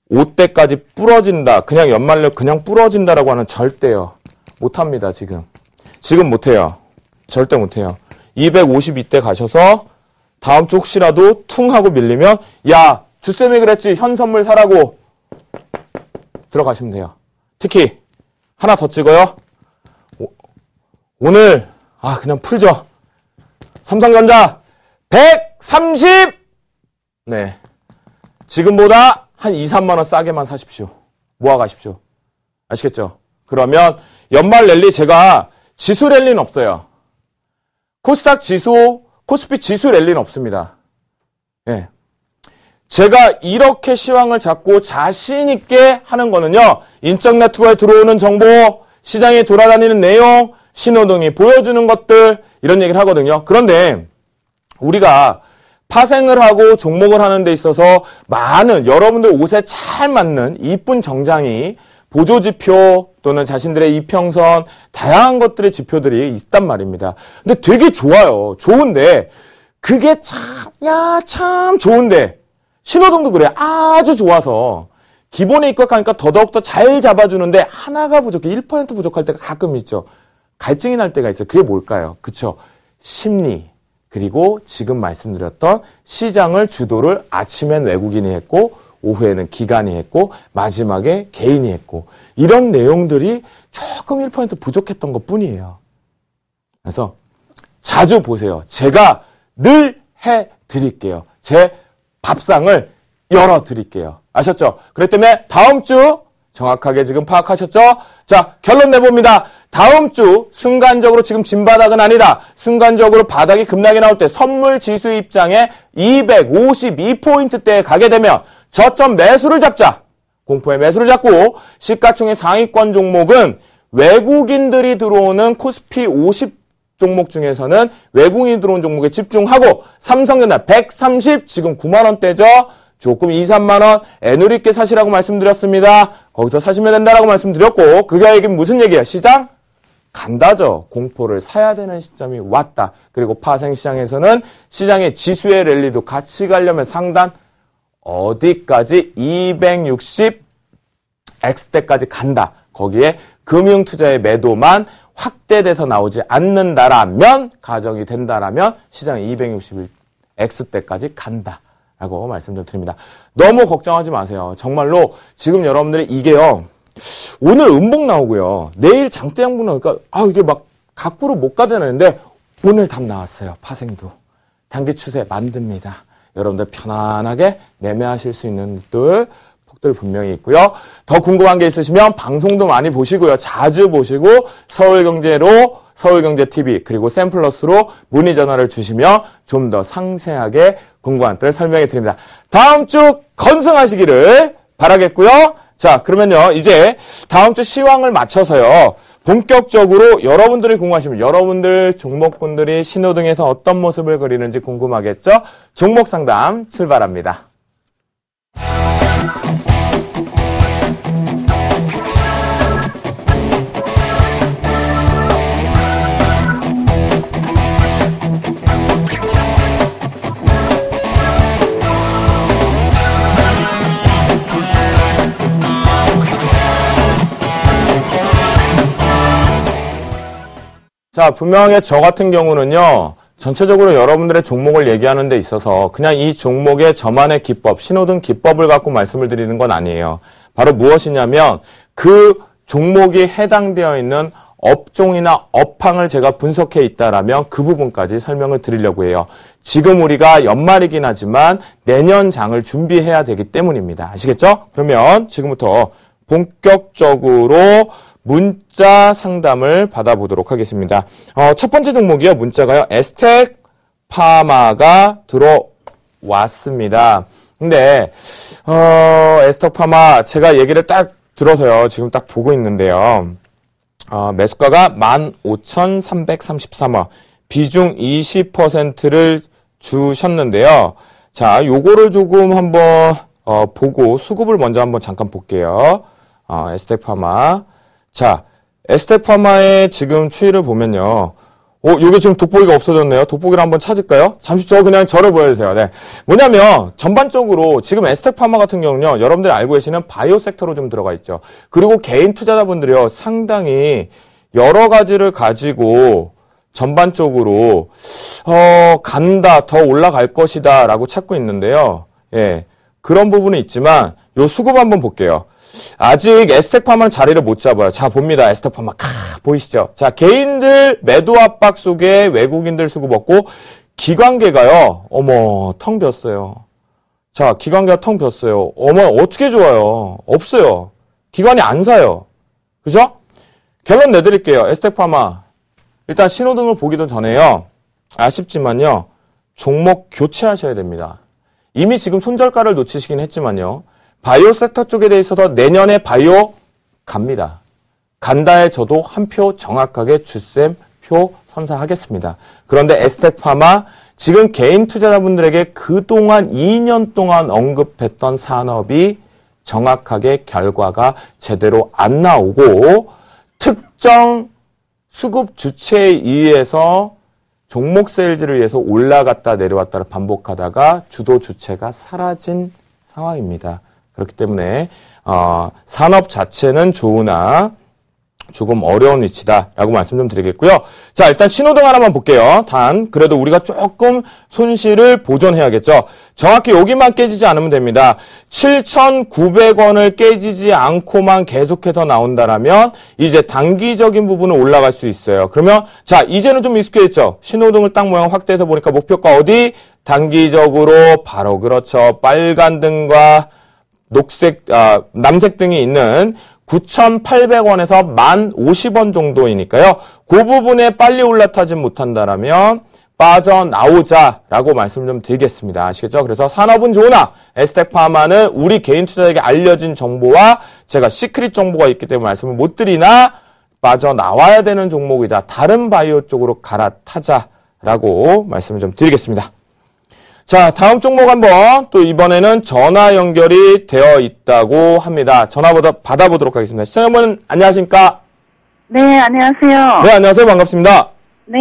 245대까지 부러진다. 그냥 연말로 그냥 부러진다라고 하는 절대요. 못합니다, 지금. 지금 못해요. 절대 못해요. 252대 가셔서 다음 주 혹시라도 퉁 하고 밀리면 야, 주쌤이 그랬지. 현 선물 사라고. 들어가시면 돼요. 특히 하나 더 찍어요. 오늘 그냥 풀죠. 삼성전자 130! 네. 지금보다 한 2, 3만 원 싸게만 사십시오. 모아가십시오. 아시겠죠? 그러면 연말 랠리 제가 지수 랠리는 없어요. 코스닥 지수, 코스피 지수 랠리는 없습니다. 예. 제가 이렇게 시황을 잡고 자신 있게 하는 거는요. 인적 네트워크에 들어오는 정보, 시장에 돌아다니는 내용, 신호등이 보여주는 것들 이런 얘기를 하거든요. 그런데 우리가 파생을 하고 종목을 하는 데 있어서 많은 여러분들 옷에 잘 맞는 이쁜 정장이 보조지표 또는 자신들의 이평선 다양한 것들의 지표들이 있단 말입니다. 근데 되게 좋아요. 좋은데 그게 참 좋은데 신호등도 그래. 아주 좋아서 기본에 입각하니까 더더욱더 잘 잡아주는데 하나가 부족해. 1% 부족할 때가 가끔 있죠. 갈증이 날 때가 있어요. 그게 뭘까요? 그쵸? 심리. 그리고 지금 말씀드렸던 시장을 주도를 아침엔 외국인이 했고 오후에는 기관이 했고 마지막에 개인이 했고 이런 내용들이 조금 1% 부족했던 것뿐이에요. 그래서 자주 보세요. 제가 늘 해드릴게요. 제 밥상을 열어드릴게요. 아셨죠? 그렇기 때문에 다음 주 정확하게 지금 파악하셨죠? 자, 결론 내봅니다. 다음 주 순간적으로 지금 진바닥은 아니다. 순간적으로 바닥이 급락이 나올 때 선물 지수 입장에 252포인트대에 가게 되면 저점 매수를 잡자. 공포의 매수를 잡고 시가총액 상위권 종목은 외국인들이 들어오는 코스피 50 종목 중에서는 외국인이 들어온 종목에 집중하고 삼성전자 130 지금 9만 원대죠. 조금 2, 3만 원 애누리 있게 사시라고 말씀드렸습니다. 거기서 사시면 된다라고 말씀드렸고 그게 얘기는 무슨 얘기야? 시장 간다죠. 공포를 사야 되는 시점이 왔다. 그리고 파생시장에서는 시장의 지수의 랠리도 같이 가려면 상단 어디까지 260X대까지 간다. 거기에 금융투자의 매도만 확대돼서 나오지 않는다라면 가정이 된다라면 시장이 261X대까지 간다. 라고 말씀 좀 드립니다. 너무 걱정하지 마세요. 정말로 지금 여러분들이 이게요. 오늘 음봉 나오고요. 내일 장대 양봉 나오니까 이게 막 갖고로 못 가다는데 오늘 답 나왔어요. 파생도. 단기 추세 만듭니다. 여러분들 편안하게 매매하실 수 있는 폭들 분명히 있고요. 더 궁금한 게 있으시면 방송도 많이 보시고요. 자주 보시고 서울경제TV 그리고 샘플러스로 문의 전화를 주시면 좀 더 상세하게 궁금한 것들 설명해 드립니다. 다음 주 건승하시기를 바라겠고요. 자, 그러면요. 이제 다음 주 시황을 맞춰서요. 본격적으로 여러분들이 궁금하시면 여러분들 종목군들이 신호등에서 어떤 모습을 그리는지 궁금하겠죠? 종목 상담 출발합니다. 자, 분명하게 저 같은 경우는요, 전체적으로 여러분들의 종목을 얘기하는 데 있어서 그냥 이 종목의 저만의 기법, 신호등 기법을 갖고 말씀을 드리는 건 아니에요. 바로 무엇이냐면 그 종목이 해당되어 있는 업종이나 업황을 제가 분석해 있다라면 그 부분까지 설명을 드리려고 해요. 지금 우리가 연말이긴 하지만 내년 장을 준비해야 되기 때문입니다. 아시겠죠? 그러면 지금부터 본격적으로 문자 상담을 받아보도록 하겠습니다. 첫 번째 종목이요. 문자가요. 에스텍 파마가 들어왔습니다. 근데 에스텍 파마 제가 얘기를 딱 들어서요. 지금 딱 보고 있는데요. 매수가가 15,333원. 비중 20%를 주셨는데요. 자, 요거를 조금 한번 보고 수급을 먼저 한번 잠깐 볼게요. 에스텍 파마. 자, 에스텍 파마의 지금 추이를 보면요. 요게 지금 돋보기가 없어졌네요. 돋보기를 한번 찾을까요? 잠시 그냥 저를 보여주세요. 네. 뭐냐면, 전반적으로 지금 에스텍 파마 같은 경우는요, 여러분들이 알고 계시는 바이오 섹터로 좀 들어가 있죠. 그리고 개인 투자자분들이요, 상당히 여러 가지를 가지고 전반적으로, 간다, 더 올라갈 것이다, 라고 찾고 있는데요. 예. 그런 부분은 있지만, 요 수급 한번 볼게요. 아직 에스텍 파마는 자리를 못 잡아요. 자, 봅니다. 에스텍 파마. 보이시죠? 자, 개인들 매도 압박 속에 외국인들 수급 없고, 기관계가요. 텅 비었어요. 자, 기관계가 텅 비었어요. 어떻게 좋아요? 없어요. 기관이 안 사요. 그죠? 결론 내드릴게요. 에스텍 파마. 일단 신호등을 보기도 전에요. 아쉽지만요. 종목 교체하셔야 됩니다. 이미 지금 손절가를 놓치시긴 했지만요. 바이오 섹터 쪽에 대해서도 내년에 바이오 갑니다. 간다에 저도 한 표 정확하게 주셈 표 선사하겠습니다. 그런데 에스텍 파마 지금 개인 투자자분들에게 그동안 2년 동안 언급했던 산업이 정확하게 결과가 제대로 안 나오고 특정 수급 주체에 의해서 종목 세일즈를 위해서 올라갔다 내려왔다를 반복하다가 주도 주체가 사라진 상황입니다. 그렇기 때문에 산업 자체는 좋으나 조금 어려운 위치다라고 말씀 좀 드리겠고요. 자, 일단 신호등 하나만 볼게요. 단 그래도 우리가 조금 손실을 보존해야겠죠. 정확히 여기만 깨지지 않으면 됩니다. 7,900원을 깨지지 않고만 계속해서 나온다라면 이제 단기적인 부분은 올라갈 수 있어요. 그러면 자, 이제는 좀 익숙해졌죠. 신호등을 딱 모양 확대해서 보니까 목표가 어디? 단기적으로 바로 그렇죠. 빨간 등과 남색 등이 있는 9,800원에서 1,050원 정도이니까요. 그 부분에 빨리 올라타지 못한다라면 빠져나오자라고 말씀 좀 드리겠습니다. 아시겠죠? 그래서 산업은 좋으나 에스텍파마는 우리 개인 투자자에게 알려진 정보와 제가 시크릿 정보가 있기 때문에 말씀을 못 드리나 빠져나와야 되는 종목이다. 다른 바이오 쪽으로 갈아타자라고 말씀을 좀 드리겠습니다. 자, 다음 종목 한번 또 이번에는 전화 연결이 되어 있다고 합니다. 전화 받아보도록 하겠습니다. 시청자분 안녕하십니까? 네, 안녕하세요. 네, 안녕하세요. 반갑습니다. 네.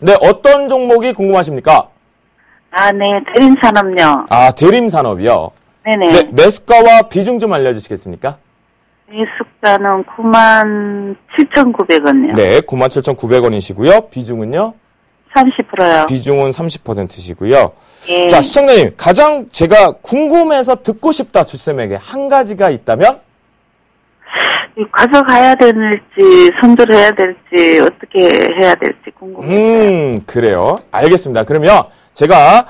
네, 어떤 종목이 궁금하십니까? 네, 대림산업요. 대림산업이요? 네네. 네, 매수가와 비중 좀 알려주시겠습니까? 매수가는 97,900원이요. 네, 97,900원이시고요. 비중은요? 30%요. 비중은 30%시고요. 예. 자, 시청자님, 가장 제가 궁금해서 듣고 싶다, 주쌤에게 한 가지가 있다면? 가져가야 될지, 손절해야 될지, 어떻게 해야 될지 궁금해요. 그래요. 알겠습니다. 그러면 제가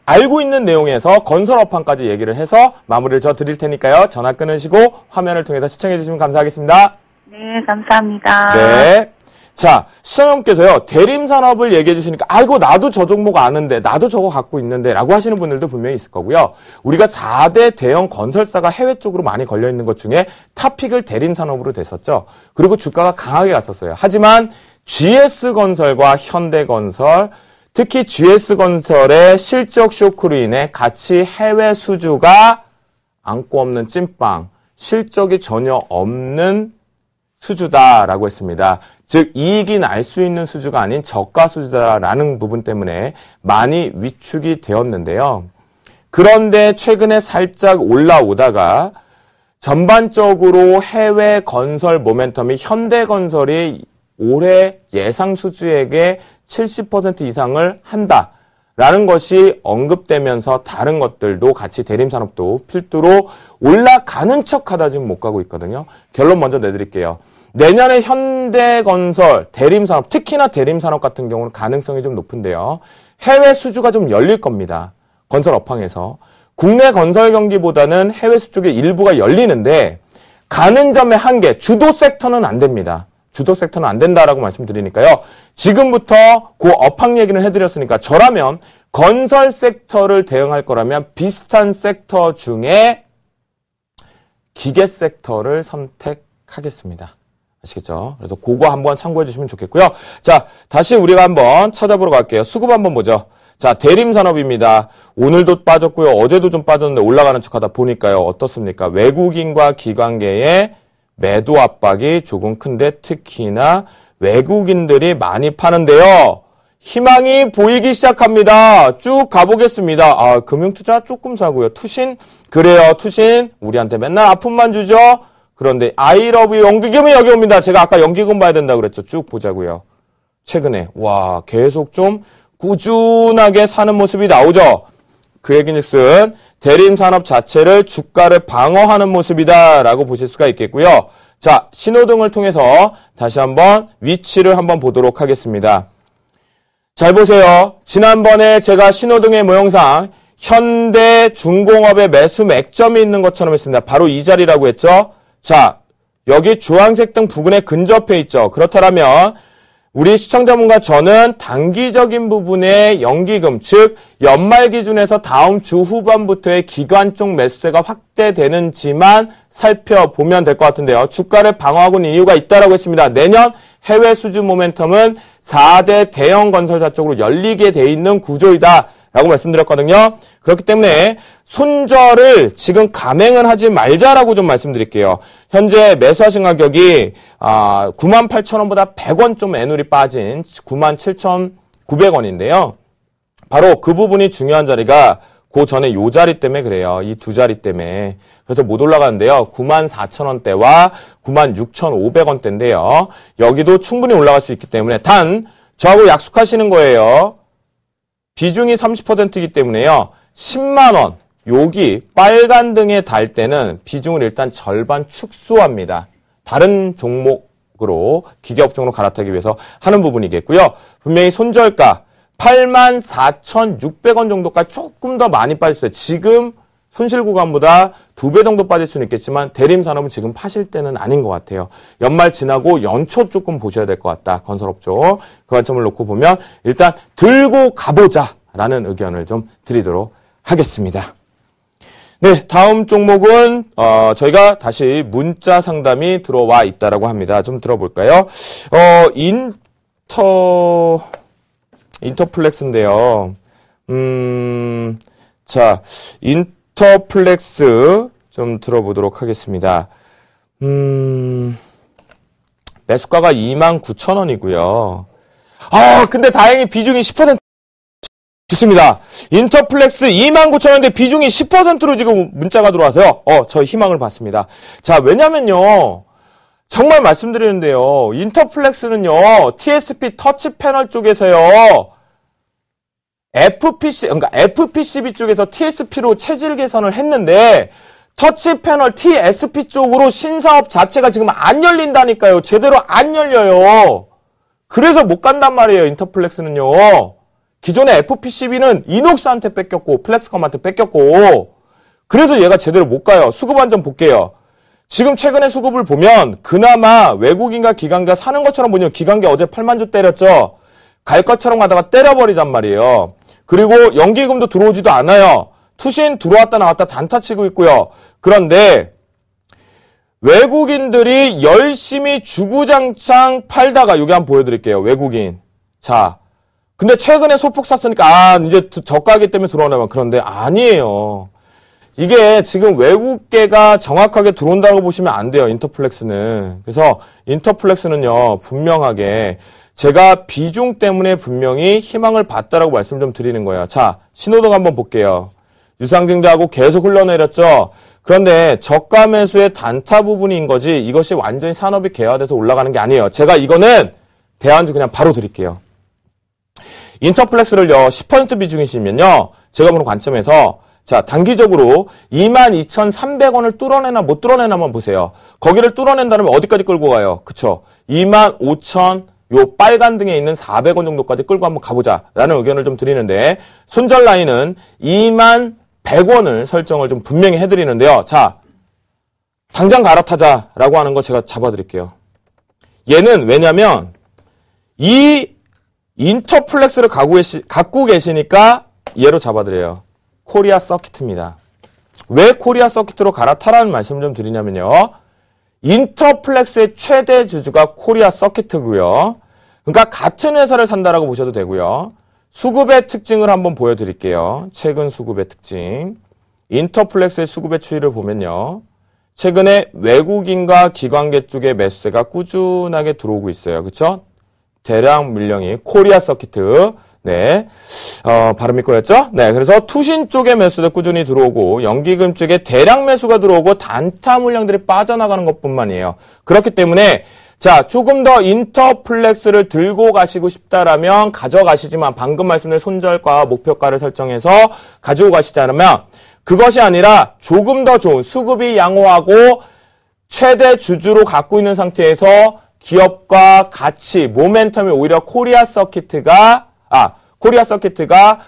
알고 있는 내용에서 건설업황까지 얘기를 해서 마무리를 저 드릴 테니까요. 전화 끊으시고 화면을 통해서 시청해 주시면 감사하겠습니다. 네, 감사합니다. 네. 자, 시청자님께서요, 대림산업을 얘기해 주시니까, 아이고, 나도 저 종목 아는데, 나도 저거 갖고 있는데, 라고 하시는 분들도 분명히 있을 거고요. 우리가 4대 대형 건설사가 해외 쪽으로 많이 걸려있는 것 중에 탑픽을 대림산업으로 됐었죠. 그리고 주가가 강하게 갔었어요. 하지만 GS건설과 현대건설, 특히 GS건설의 실적 쇼크로 인해 같이 해외 수주가 안고 없는 찐빵, 실적이 전혀 없는 수주다라고 했습니다. 즉 이익이 날 수 있는 수주가 아닌 저가 수주다라는 부분 때문에 많이 위축이 되었는데요. 그런데 최근에 살짝 올라오다가 전반적으로 해외 건설 모멘텀이 현대건설이 올해 예상 수주액의 70% 이상을 한다라는 것이 언급되면서 다른 것들도 같이 대림산업도 필두로 올라가는 척하다 지금 못 가고 있거든요. 결론 먼저 내드릴게요. 내년에 현대건설, 대림산업, 특히나 대림산업 같은 경우는 가능성이 좀 높은데요. 해외 수주가 좀 열릴 겁니다. 건설 업황에서. 국내 건설 경기보다는 해외 수주의 일부가 열리는데 가는 점의 한계, 주도 섹터는 안 됩니다. 주도 섹터는 안 된다라고 말씀드리니까요. 지금부터 그 업황 얘기를 해드렸으니까 저라면 건설 섹터를 대응할 거라면 비슷한 섹터 중에 기계 섹터를 선택하겠습니다. 아시겠죠? 그래서 그거 한번 참고해 주시면 좋겠고요. 자, 다시 우리가 한번 찾아보러 갈게요. 수급 한번 보죠. 자, 대림산업입니다. 오늘도 빠졌고요. 어제도 좀 빠졌는데 올라가는 척하다 보니까요. 어떻습니까? 외국인과 기관계의 매도 압박이 조금 큰데 특히나 외국인들이 많이 파는데요. 희망이 보이기 시작합니다. 쭉 가보겠습니다. 금융투자 조금 사고요. 투신? 그래요. 투신. 우리한테 맨날 아픔만 주죠. 그런데 아이러브 연기금이 여기 옵니다. 제가 아까 연기금 봐야 된다고 그랬죠. 쭉 보자고요. 최근에 와 계속 좀 꾸준하게 사는 모습이 나오죠. 그 얘기는 대림산업 자체를 주가를 방어하는 모습이다라고 보실 수가 있겠고요. 자, 신호등을 통해서 다시 한번 위치를 한번 보도록 하겠습니다. 잘 보세요. 지난번에 제가 신호등의 모형상 현대중공업의 매수 맥점이 있는 것처럼 했습니다. 바로 이 자리라고 했죠. 자, 여기 주황색 등 부근에 근접해 있죠. 그렇다면 우리 시청자분과 저는 단기적인 부분의 연기금, 즉 연말 기준에서 다음 주 후반부터의 기관 쪽 매수세가 확대되는지만 살펴보면 될 것 같은데요. 주가를 방어하고 있는 이유가 있다라고 했습니다. 내년 해외 수주 모멘텀은 4대 대형 건설사 쪽으로 열리게 돼 있는 구조이다. 라고 말씀드렸거든요. 그렇기 때문에 손절을 지금 감행은 하지 말자라고 좀 말씀드릴게요. 현재 매수하신 가격이 98,000원보다 100원 좀 애누리 빠진 97,900원인데요. 바로 그 부분이 중요한 자리가 그 전에 요 자리 때문에 그래요. 이 두 자리 때문에. 그래서 못 올라가는데요. 94,000원대와 96,500원대인데요. 여기도 충분히 올라갈 수 있기 때문에 단 저하고 약속하시는 거예요. 비중이 30%이기 때문에요. 10만원, 여기 빨간 등에 달 때는 비중을 일단 절반 축소합니다. 다른 종목으로, 기계업종으로 갈아타기 위해서 하는 부분이겠고요. 분명히 손절가 84,600원 정도까지 조금 더 많이 빠졌어요. 지금 손실 구간보다 2배 정도 빠질 수는 있겠지만 대림 산업은 지금 파실 때는 아닌 것 같아요. 연말 지나고 연초 조금 보셔야 될 것 같다. 건설업종. 그 관점을 놓고 보면 일단 들고 가보자라는 의견을 좀 드리도록 하겠습니다. 네, 다음 종목은 저희가 다시 문자 상담이 들어와 있다라고 합니다. 좀 들어볼까요? 인터플렉스인데요. 자, 인터플렉스 좀 들어보도록 하겠습니다. 매수가가 29,000원이고요. 근데 다행히 비중이 10% 좋습니다. 인터플렉스 29,000원인데 비중이 10%로 지금 문자가 들어와서요. 저 희망을 받습니다. 자, 왜냐면요. 정말 말씀드리는데요. 인터플렉스는요. TSP 터치 패널 쪽에서요. FPCB 쪽에서 TSP로 체질 개선을 했는데 터치 패널 TSP 쪽으로 신사업 자체가 지금 안 열린다니까요. 제대로 안 열려요. 그래서 못 간단 말이에요. 인터플렉스는요. 기존의 FPCB는 이녹스한테 뺏겼고 플렉스컴한테 뺏겼고 그래서 얘가 제대로 못 가요. 수급 한점 볼게요. 지금 최근에 수급을 보면 그나마 외국인과 기관가 사는 것처럼 보면 기관가 어제 8만 주 때렸죠. 갈 것처럼 가다가 때려버리단 말이에요. 그리고 연기금도 들어오지도 않아요. 투신 들어왔다 나왔다 단타 치고 있고요. 그런데 외국인들이 열심히 주구장창 팔다가 여기 한번 보여드릴게요. 외국인. 자, 근데 최근에 소폭 샀으니까 이제 저가기 때문에 들어오나요? 그런데 아니에요. 이게 지금 외국계가 정확하게 들어온다고 보시면 안 돼요. 인터플렉스는. 그래서 인터플렉스는요. 분명하게 제가 비중 때문에 분명히 희망을 봤다라고 말씀 좀 드리는 거예요. 자, 신호등 한번 볼게요. 유상증자하고 계속 흘러내렸죠. 그런데 저가 매수의 단타 부분인 거지 이것이 완전히 산업이 개화돼서 올라가는 게 아니에요. 제가 이거는 대안주 그냥 바로 드릴게요. 인터플렉스를요 10% 비중이시면요 제가 보는 관점에서 자 단기적으로 22,300원을 뚫어내나 못 뚫어내나 한번 보세요. 거기를 뚫어낸다면 어디까지 끌고 가요? 그쵸? 25,000 요 빨간 등에 있는 400원 정도까지 끌고 한번 가보자라는 의견을 좀 드리는데 손절 라인은 21,100원을 설정을 좀 분명히 해드리는데요. 자 당장 갈아타자라고 하는 거 제가 잡아드릴게요. 얘는 왜냐면 이 인터플렉스를 갖고 계시니까 얘로 잡아드려요. 코리아 서킷입니다. 왜 코리아 서킷으로 갈아타라는 말씀 좀 드리냐면요. 인터플렉스의 최대 주주가 코리아 서킷이고요. 그러니까 같은 회사를 산다라고 보셔도 되고요. 수급의 특징을 한번 보여드릴게요. 최근 수급의 특징. 인터플렉스의 수급의 추이를 보면요. 최근에 외국인과 기관계 쪽의 매수세가 꾸준하게 들어오고 있어요. 그렇죠? 대량 물량이 코리아 서킷. 네. 발음이 꼬였죠? 네. 그래서 투신 쪽의 매수도 꾸준히 들어오고 연기금 쪽에 대량 매수가 들어오고 단타 물량들이 빠져나가는 것뿐만이에요. 그렇기 때문에 자, 조금 더 인터플렉스를 들고 가시고 싶다라면 가져가시지만 방금 말씀드린 손절가 목표가를 설정해서 가지고 가시지 않으면 그것이 아니라 조금 더 좋은 수급이 양호하고 최대 주주로 갖고 있는 상태에서 기업과 같이 모멘텀이 오히려 코리아 서킷가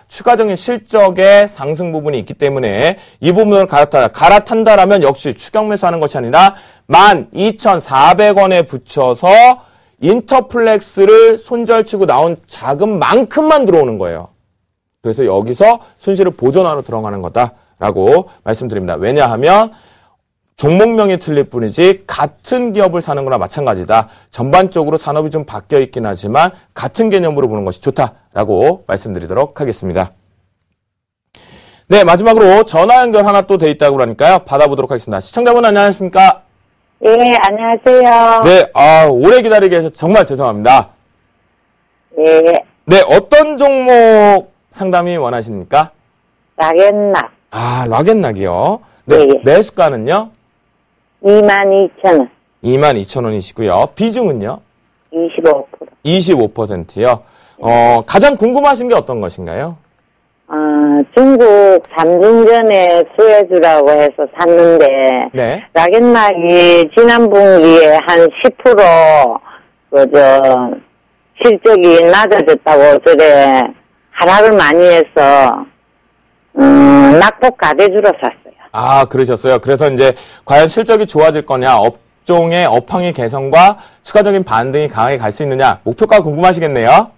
추가적인 실적의 상승 부분이 있기 때문에 이 부분을 갈아탄다라면 역시 추격 매수하는 것이 아니라 12,400원에 붙여서 인터플렉스를 손절치고 나온 자금만큼만 들어오는 거예요. 그래서 여기서 순실을 보존하러 들어가는 거다라고 말씀드립니다. 왜냐하면 종목명이 틀릴 뿐이지 같은 기업을 사는 거나 마찬가지다. 전반적으로 산업이 좀 바뀌어 있긴 하지만 같은 개념으로 보는 것이 좋다라고 말씀드리도록 하겠습니다. 네, 마지막으로 전화 연결 하나 또 돼 있다고 그러니까요. 받아보도록 하겠습니다. 시청자분 안녕하십니까? 예, 안녕하세요. 네, 오래 기다리게 해서 정말 죄송합니다. 예, 네, 어떤 종목 상담이 원하십니까? 락앤락 락앤락이요. 네, 예. 매수가는요? 22,000원, 22,000원이시고요. 비중은요? 25%. 25%요. 가장 궁금하신 게 어떤 것인가요? 중국 3중 전에 수혜주라고 해서 샀는데, 네. 락앤락이 지난 분기에 한 10%, 실적이 낮아졌다고 저래 하락을 많이 해서, 낙폭 가대주로 샀어요. 아, 그러셨어요. 그래서 이제 과연 실적이 좋아질 거냐, 업종의 업황의 개선과 추가적인 반등이 강하게 갈 수 있느냐, 목표가 궁금하시겠네요.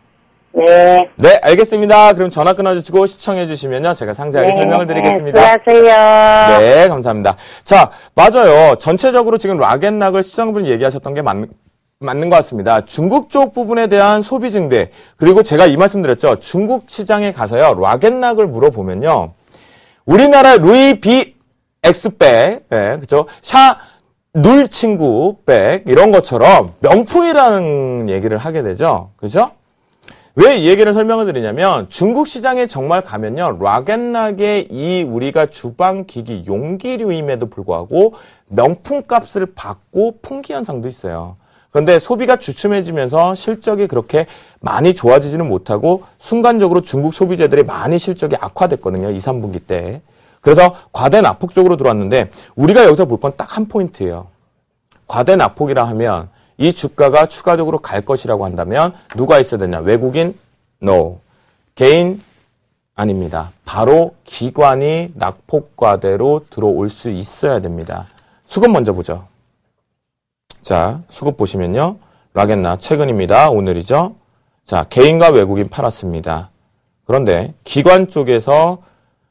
네. 네, 알겠습니다. 그럼 전화 끊어주시고 시청해 주시면요. 제가 상세하게 설명을 드리겠습니다. 수고하세요. 네, 감사합니다. 자, 맞아요. 전체적으로 지금 락앤락을 시장분이 얘기하셨던 게 맞는 것 같습니다. 중국 쪽 부분에 대한 소비 증대, 그리고 제가 이 말씀 드렸죠. 중국 시장에 가서요, 락앤락을 물어보면요. 우리나라 루이 비 엑스백, 네, 그죠? 눌 친구 백, 이런 것처럼 명품이라는 얘기를 하게 되죠. 그죠? 왜 이 얘기를 설명을 드리냐면 중국 시장에 정말 가면요. 락앤락의 이 우리가 주방기기 용기류임에도 불구하고 명품값을 받고 풍기 현상도 있어요. 그런데 소비가 주춤해지면서 실적이 그렇게 많이 좋아지지는 못하고 순간적으로 중국 소비재들이 많이 실적이 악화됐거든요. 2, 3분기 때. 그래서 과대 낙폭 쪽으로 들어왔는데 우리가 여기서 볼 건 딱 한 포인트예요. 과대 낙폭이라 하면 이 주가가 추가적으로 갈 것이라고 한다면 누가 있어야 되냐? 외국인? No. 개인? 아닙니다. 바로 기관이 낙폭과대로 들어올 수 있어야 됩니다. 수급 먼저 보죠. 자, 수급 보시면요. 락앤락 최근입니다. 오늘이죠. 자, 개인과 외국인 팔았습니다. 그런데 기관 쪽에서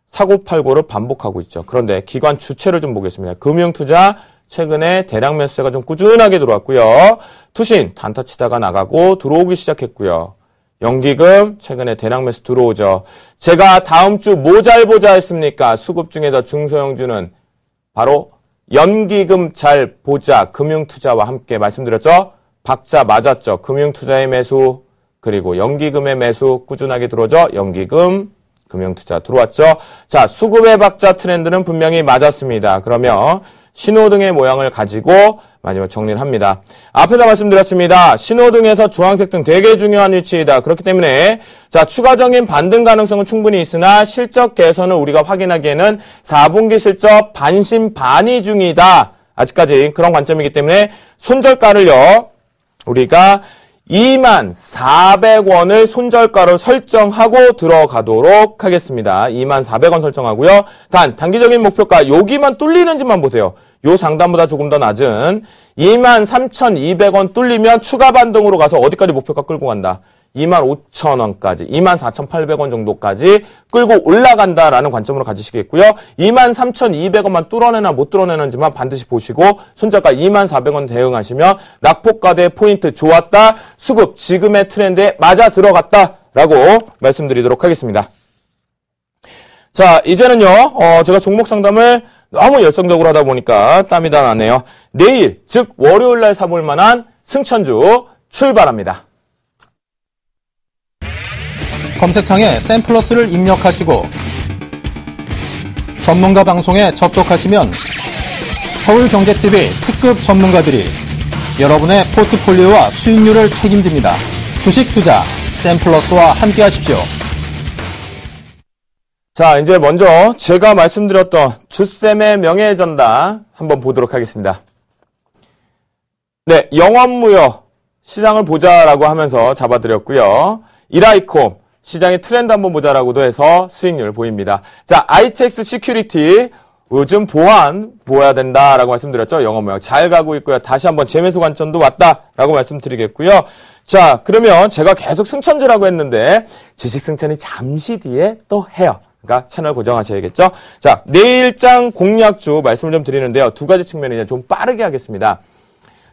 사고팔고를 반복하고 있죠. 그런데 기관 주체를 좀 보겠습니다. 금융투자 최근에 대량 매수세가 좀 꾸준하게 들어왔고요. 투신 단타 치다가 나가고 들어오기 시작했고요. 연기금 최근에 대량 매수 들어오죠. 제가 다음 주 뭐 잘 보자 했습니까? 수급 중에서 중소형주는 바로 연기금 잘 보자. 금융투자와 함께 말씀드렸죠. 박자 맞았죠. 금융투자의 매수 그리고 연기금의 매수 꾸준하게 들어오죠. 연기금 금융투자 들어왔죠. 자, 수급의 박자 트렌드는 분명히 맞았습니다. 그러면 신호등의 모양을 가지고 마지막 정리를 합니다. 앞에서 말씀드렸습니다. 신호등에서 주황색 등 되게 중요한 위치이다. 그렇기 때문에 자, 추가적인 반등 가능성은 충분히 있으나 실적 개선을 우리가 확인하기에는 4분기 실적 반신반의 중이다. 아직까지 그런 관점이기 때문에 손절가를요. 우리가 24,400원을 손절가로 설정하고 들어가도록 하겠습니다. 24,400원 설정하고요. 단기적인 목표가 여기만 뚫리는지만 보세요. 요 상단보다 조금 더 낮은 23,200원 뚫리면 추가 반등으로 가서 어디까지 목표가 끌고 간다. 25,000원까지, 24,800원 정도까지 끌고 올라간다라는 관점으로 가지시겠고요. 23,200원만 뚫어내나 못 뚫어내는지만 반드시 보시고 손절가 24,000원 대응하시면 낙폭과대 포인트 좋았다. 수급 지금의 트렌드에 맞아 들어갔다라고 말씀드리도록 하겠습니다. 자, 이제는요. 제가 종목 상담을 너무 열성적으로 하다 보니까 땀이 다 나네요. 내일, 즉 월요일 날 사볼 만한 승천주 출발합니다. 검색창에 샘플러스를 입력하시고 전문가 방송에 접속하시면 서울경제TV 특급 전문가들이 여러분의 포트폴리오와 수익률을 책임집니다. 주식 투자 샘플러스와 함께 하십시오. 자, 이제 먼저 제가 말씀드렸던 주쌤의 명예전당 한번 보도록 하겠습니다. 네, 영업무역 시장을 보자라고 하면서 잡아드렸고요. 이라이콤 시장의 트렌드 한번 보자라고도 해서 수익률 보입니다. 자, ITX 시큐리티 요즘 보안 보아야 된다라고 말씀드렸죠. 영업무역 잘 가고 있고요. 다시 한번 재매수 관점도 왔다라고 말씀드리겠고요. 자, 그러면 제가 계속 승천주라고 했는데 주식 승천이 잠시 뒤에 또 해요. 그러니까 채널 고정하셔야겠죠. 자, 내일장 공략주 말씀을 좀 드리는데요. 두 가지 측면이냐 좀 빠르게 하겠습니다.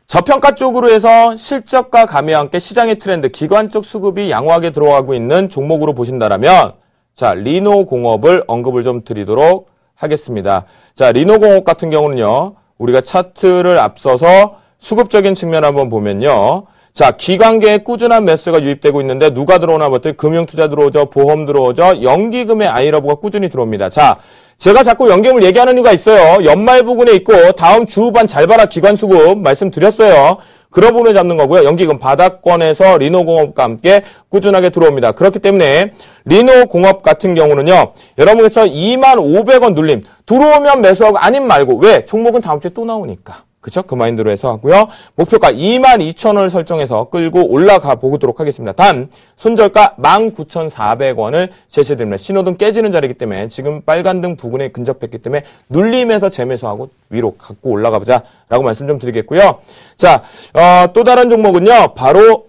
저평가 쪽으로 해서 실적과 감에 함께 시장의 트렌드, 기관 쪽 수급이 양호하게 들어가고 있는 종목으로 보신다라면 자, 리노공업을 언급을 좀 드리도록 하겠습니다. 자, 리노공업 같은 경우는요. 우리가 차트를 앞서서 수급적인 측면 한번 보면요. 자, 기관계에 꾸준한 매수가 유입되고 있는데 누가 들어오나 봤더니 금융투자 들어오죠. 보험 들어오죠. 연기금의 아이러브가 꾸준히 들어옵니다. 자, 제가 자꾸 연기금을 얘기하는 이유가 있어요. 연말 부근에 있고 다음 주 후반 잘 봐라 기관 수급 말씀드렸어요. 그런 부분을 잡는 거고요. 연기금 바닥권에서 리노공업과 함께 꾸준하게 들어옵니다. 그렇기 때문에 리노공업 같은 경우는요. 여러분께서 25,500원 눌림 들어오면 매수하고 아님 말고 왜? 종목은 다음 주에 또 나오니까. 그쵸? 그 마인드로 해서 하고요. 목표가 22,000원을 설정해서 끌고 올라가 보도록 하겠습니다. 단 손절가 19,400원을 제시해드립니다. 신호등 깨지는 자리이기 때문에 지금 빨간 등 부근에 근접했기 때문에 눌리면서 재매수하고 위로 갖고 올라가 보자 라고 말씀 좀 드리겠고요. 자, 또 다른 종목은요. 바로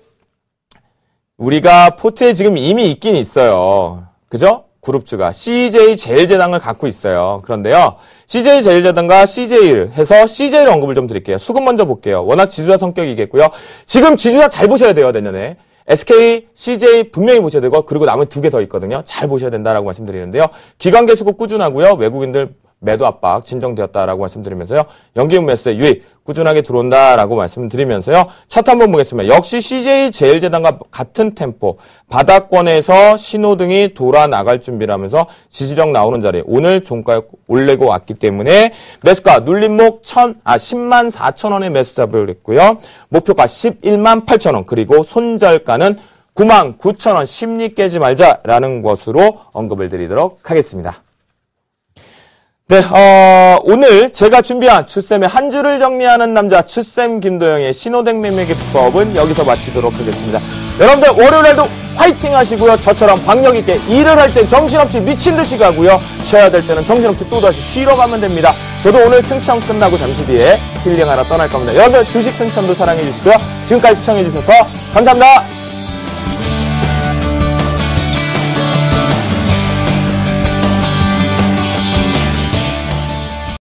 우리가 포트에 지금 이미 있긴 있어요. 그죠? 그룹주가 CJ제일제당을 갖고 있어요. 그런데요. CJ제일제당과 CJ를 해서 CJ를 언급을 좀 드릴게요. 수급 먼저 볼게요. 워낙 지주사 성격이겠고요. 지금 지주사 잘 보셔야 돼요. 내년에. SK, CJ 분명히 보셔야 되고 그리고 남은 2개 더 있거든요. 잘 보셔야 된다라고 말씀드리는데요. 기관계 수급 꾸준하고요. 외국인들 매도 압박 진정되었다라고 말씀드리면서요. 연기금 매수에 유입 꾸준하게 들어온다라고 말씀드리면서요. 차트 한번 보겠습니다. 역시 CJ제일제당과 같은 템포 바닥권에서 신호등이 돌아 나갈 준비를 하면서 지지력 나오는 자리 오늘 종가에 올리고 왔기 때문에 매수가 눌림목 104,000원에 매수 잡으려 했고요. 목표가 118,000원 그리고 손절가는 99,000원 심리 깨지 말자라는 것으로 언급을 드리도록 하겠습니다. 네, 오늘 제가 준비한 추쌤의 한 줄을 정리하는 남자 추쌤 김도영의 신호등 매매 기법은 여기서 마치도록 하겠습니다. 여러분들 월요일날도 화이팅 하시고요. 저처럼 박력 있게 일을 할 땐 정신없이 미친 듯이 가고요. 쉬어야 될 때는 정신없이 또다시 쉬러 가면 됩니다. 저도 오늘 승천 끝나고 잠시 뒤에 힐링하러 떠날 겁니다. 여러분들 주식 승천도 사랑해 주시고요. 지금까지 시청해 주셔서 감사합니다.